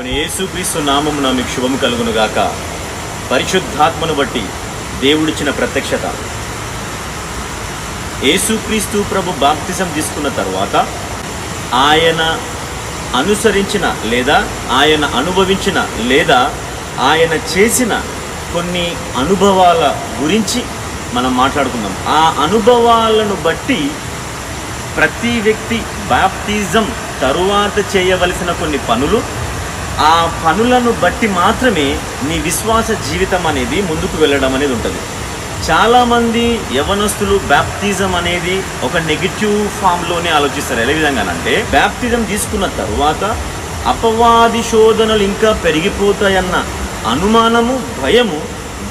యేసుక్రీస్తు నామమున మీకు శుభము కలుగును గాక. పరిశుద్ధాత్మను బట్టి దేవుడిచ్చిన ప్రత్యక్షత. యేసుక్రీస్తు ప్రభు బాప్తిజం తీసుకున్న తర్వాత ఆయన అనుసరించిన లేదా ఆయన అనుభవించిన లేదా ఆయన చేసిన కొన్ని అనుభవాల గురించి మనం మాట్లాడుకుందాం. ఆ అనుభవాలను బట్టి ప్రతి వ్యక్తి బాప్తిజం తరువాత చేయవలసిన కొన్ని పనులు, ఆ పనులను బట్టి మాత్రమే నీ విశ్వాస జీవితం అనేది ముందుకు వెళ్ళడం అనేది ఉంటుంది. చాలామంది యవనస్తులు బాప్తిజం అనేది ఒక నెగిటివ్ ఫామ్లోనే ఆలోచిస్తారు. ఏ విధంగానంటే బాప్తిజం తీసుకున్న తరువాత అపవాది శోధనలు ఇంకా పెరిగిపోతాయన్న అనుమానము, భయము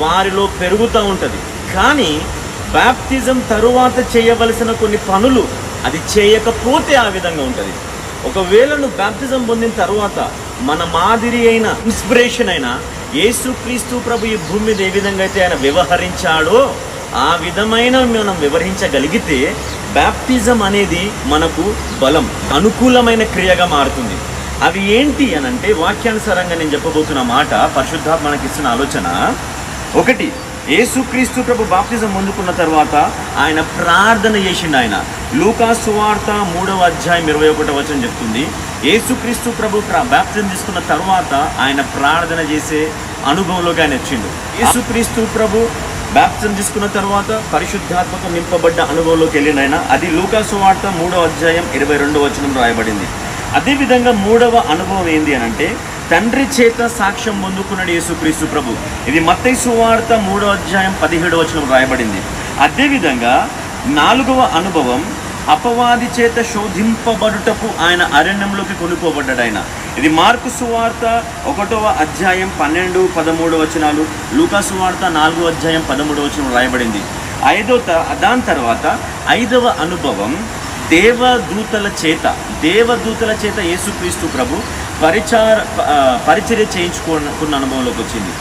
వారిలో పెరుగుతూ ఉంటుంది. కానీ బాప్తిజం తరువాత చేయవలసిన కొన్ని పనులు అది చేయకపోతే ఆ విధంగా ఉంటుంది. ఒకవేళ నువ్వు బాప్తిజం పొందిన తర్వాత మన మాదిరి అయిన ఇన్స్పిరేషన్ అయిన యేసుక్రీస్తు ప్రభు ఈ భూమి మీద ఏ విధంగా అయితే ఆయన వ్యవహరించాడో ఆ విధమైన మనం వ్యవహరించగలిగితే బాప్తిజం అనేది మనకు బలం, అనుకూలమైన క్రియగా మారుతుంది. అవి ఏంటి అనంటే వాక్యానుసారంగా నేను చెప్పబోతున్న మాట, పరిశుద్ధాత్మ మనకి ఇస్తున్న ఆలోచన. ఒకటి, యేసుక్రీస్తు ప్రభు బాప్తిజం పొందుకున్న తర్వాత ఆయన ప్రార్థన చేసిండు. ఆయన లూకా సువార్త 3వ అధ్యాయం 21వ వచనం చెప్తుంది, యేసుక్రీస్తు ప్రభు బాప్తిజం తీసుకున్న తర్వాత ఆయన ప్రార్థన చేసే అనుభవంలోకి ఆయన వచ్చిండు. యేసుక్రీస్తు ప్రభు బాప్తిజం తీసుకున్న తర్వాత పరిశుద్ధాత్మక నింపబడ్డ అనుభవంలోకి వెళ్ళిన ఆయన, అది లూకా సువార్త 3వ అధ్యాయం 22వ వచనం రాయబడింది. అదేవిధంగా 3వ అనుభవం ఏంది అనంటే తండ్రి చేత సాక్ష్యం పొందుకున్నాడు యేసుక్రీస్తు ప్రభు. ఇది మత్తయి సువార్త 3వ అధ్యాయం 17వ వచనం రాయబడింది. అదేవిధంగా 4వ అనుభవం అపవాది చేత శోధింపబడుటకు ఆయన అరణ్యంలోకి కొనుక్కోబడ్డాడు ఆయన. ఇది మార్కు సువార్త 1వ అధ్యాయం 12, 13 వచనాలు, లూకా సువార్త 4వ అధ్యాయం 13వ వచనం రాయబడింది. దాని తర్వాత 5వ అనుభవం దేవదూతల చేత యేసుక్రీస్తు ప్రభు పరిచర్య చేయించుకున్న అనుభవంలోకి వచ్చింది.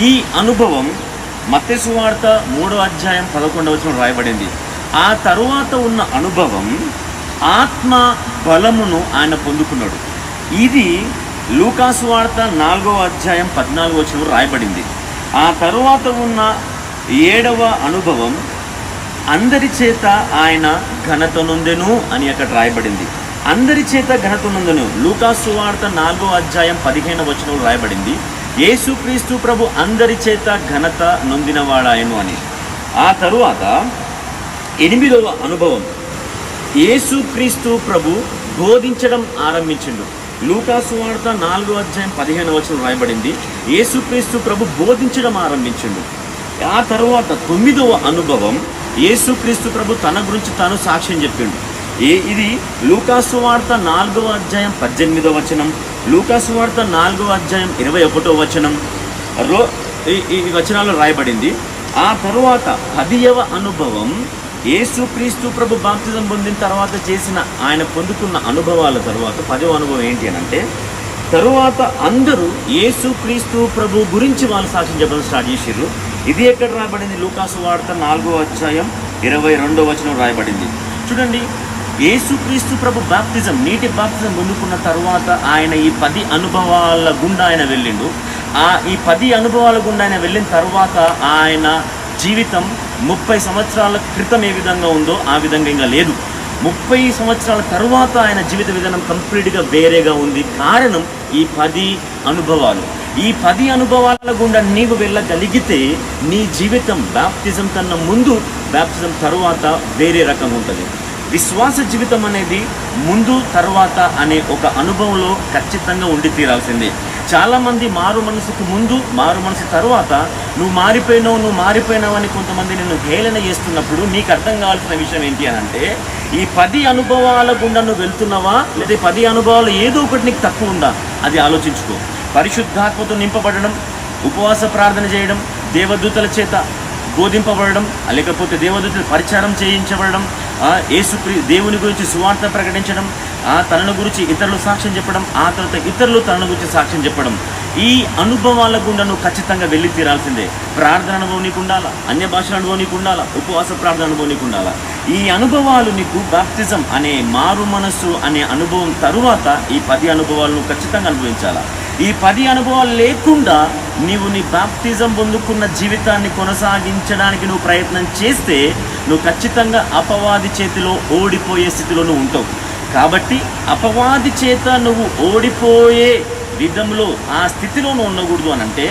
ఈ అనుభవం మత్తయి సువార్త 3వ అధ్యాయం 11వ వచనం రాయబడింది. ఆ తరువాత ఉన్న అనుభవం ఆత్మ బలమును ఆయన పొందుకున్నాడు. ఇది లూకా సువార్త 4వ అధ్యాయం 14వ వచనం రాయబడింది. ఆ తరువాత ఉన్న 7వ అనుభవం అందరి చేత ఆయన ఘనత నొందెను అని అక్కడ రాయబడింది. అందరి చేత ఘనత నొందెను లూకా సువార్త 4వ అధ్యాయం 15వ వచనం రాయబడింది. యేసుక్రీస్తు ప్రభు అందరి చేత ఘనత నొందినవాడాయను అని. ఆ తరువాత 8వ అనుభవం యేసుక్రీస్తు ప్రభు బోధించడం ఆరంభించిండు. లూకా సువార్త 4వ అధ్యాయం 15వ వచనం రాయబడింది. యేసుక్రీస్తు ప్రభు బోధించడం ఆరంభించిండు. ఆ తరువాత 9వ అనుభవం యేసుక్రీస్తు ప్రభు తన గురించి తాను సాక్ష్యం చెప్పిండు. ఇది లూకా సువార్త 4వ అధ్యాయం 18వ వచనం, లూకా సువార్త 4వ అధ్యాయం 21వ వచనం ఈ వచనాల్లో రాయబడింది. ఆ తరువాత 10వ అనుభవం యేసుక్రీస్తు ప్రభు బాప్తిజం పొందిన తర్వాత చేసిన ఆయన పొందుకున్న అనుభవాల తర్వాత 10వ అనుభవం ఏంటి అని అంటే తరువాత అందరూ యేసుక్రీస్తు ప్రభు గురించి వాళ్ళు సాక్ష్యం చెప్పడం స్టార్ట్ చేసిర్రు. ఇది ఎక్కడ రాయబడింది? లూకా సువార్త 4వ అధ్యాయం 22వ వచనం రాయబడింది. చూడండి, యేసుక్రీస్తు ప్రభు బాప్తిజం, నీటి బాప్తిజం పొందుకున్న తర్వాత ఆయన ఈ 10 అనుభవాల గుండా ఆయన వెళ్ళిండు. ఈ 10 అనుభవాల గుండా ఆయన వెళ్ళిన తర్వాత ఆయన జీవితం 30 సంవత్సరాల క్రితం ఏ విధంగా ఉందో ఆ విధంగా ఇంకా లేదు. 30 సంవత్సరాల తర్వాత ఆయన జీవిత విధానం కంప్లీట్గా వేరేగా ఉంది. కారణం ఈ 10 అనుభవాలు. ఈ 10 అనుభవాల గుండా నీవు వెళ్ళగలిగితే నీ జీవితం బాప్తిజం కన్నా ముందు, బాప్తిజం తరువాత వేరే రకంగా ఉంటుంది. విశ్వాస జీవితం అనేది ముందు తర్వాత అనే ఒక అనుభవంలో ఖచ్చితంగా ఉండి తీరాల్సిందే. చాలామంది మారు మనసుకు ముందు, మారు మనసు తర్వాత నువ్వు మారిపోయినావు అని కొంతమంది నిన్ను హేళన చేస్తున్నప్పుడు నీకు అర్థం కావాల్సిన విషయం ఏంటి అని అంటే ఈ 10 అనుభవాల గుండా నువ్వు వెళ్తున్నావా, లేదా 10 అనుభవాలు ఏదో ఒకటి నీకు తక్కువ ఉందా, అది ఆలోచించుకో. పరిశుద్ధాత్మతో నింపబడడం, ఉపవాస ప్రార్థన చేయడం, దేవదూతల చేత బోధింపబడడం, లేకపోతే దేవదూతల పరిచారం చేయించబడడం, దేవుని గురించి సువార్త ప్రకటించడం, తనను గురించి ఇతరులు సాక్ష్యం చెప్పడం, ఆ తర్వాత ఇతరులు తనను గురించి సాక్ష్యం చెప్పడం, ఈ అనుభవాల గుండా నువ్వు ఖచ్చితంగా వెళ్ళి తీరాల్సిందే. ప్రార్థన అనుభవం నీకు ఉండాలా, అన్య భాషల అనుభవం నీకు ఉండాలా, ఉపవాస ప్రార్థన అనుభవం నీకు ఉండాలా. ఈ అనుభవాలు నీకు బాప్తిజం అనే మారు మనస్సు అనే అనుభవం తరువాత ఈ 10 అనుభవాలను ఖచ్చితంగా అనుభవించాలా. ఈ 10 అనుభవాలు లేకుండా నీవు నీ బాప్తిజం పొందుకున్న జీవితాన్ని కొనసాగించడానికి నువ్వు ప్రయత్నం చేస్తే నువ్వు ఖచ్చితంగా అపవాది చేతిలో ఓడిపోయే స్థితిలో నువ్వు ఉంటావు. కాబట్టి అపవాది చేత నువ్వు ఓడిపోయే విధంలో ఆ స్థితిలో నువ్వు ఉండకూడదు అని అంటే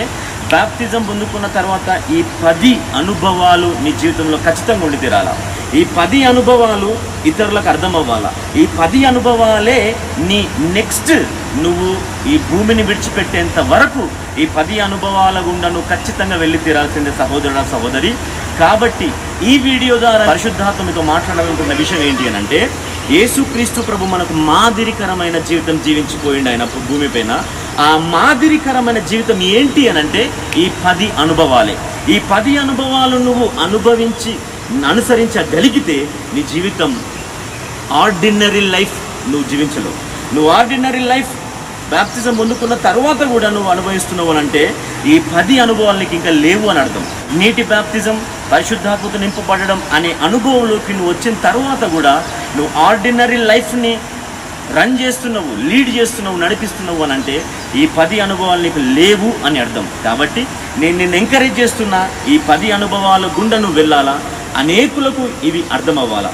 బాప్తిజం పొందుకున్న తర్వాత ఈ 10 అనుభవాలు నీ జీవితంలో ఖచ్చితంగా ఉండి తీరాలా. ఈ 10 అనుభవాలు ఇతరులకు అర్థం అవ్వాలా. ఈ 10 అనుభవాలే నీ నెక్స్ట్ నువ్వు ఈ భూమిని విడిచిపెట్టేంత వరకు ఈ 10 అనుభవాల గుండా నువ్వు ఖచ్చితంగా వెళ్ళి తీరాల్సిందే సహోదరుడా, సహోదరి. కాబట్టి ఈ వీడియో ద్వారా పరిశుద్ధాత్మ మీతో మాట్లాడాలనుకున్న విషయం ఏంటి అని అంటే, యేసుక్రీస్తు ప్రభు మనకు మాదిరికరమైన జీవితం జీవించిపోయిండు ఆయన భూమిపైన. ఆ మాదిరికరమైన జీవితం ఏంటి అని అంటే ఈ 10 అనుభవాలే. ఈ 10 అనుభవాలు నువ్వు అనుసరించగలిగితే నీ జీవితం ఆర్డినరీ లైఫ్ నువ్వు జీవించలేవు. నువ్వు ఆర్డినరీ లైఫ్ బాప్తిజం పొందుకున్న తర్వాత కూడా నువ్వు అనుభవిస్తున్నావు అంటే ఈ 10 అనుభవాలు నీకు ఇంకా లేవు అని అర్థం. నీటి బాప్తిజం, పరిశుద్ధాత్మతో నింపబడడం అనే అనుభవంలోకి నువ్వు వచ్చిన తర్వాత కూడా నువ్వు ఆర్డినరీ లైఫ్ని రన్ చేస్తున్నావు, లీడ్ చేస్తున్నావు, నడిపిస్తున్నావు అని అంటే ఈ 10 అనుభవాలు నీకు లేవు అని అర్థం. కాబట్టి నేను నిన్ను ఎంకరేజ్ చేస్తున్నా, ఈ 10 అనుభవాల గుండా నువ్వు వెళ్ళాలా, అనేకులకు ఇవి అర్థం అవ్వాలా.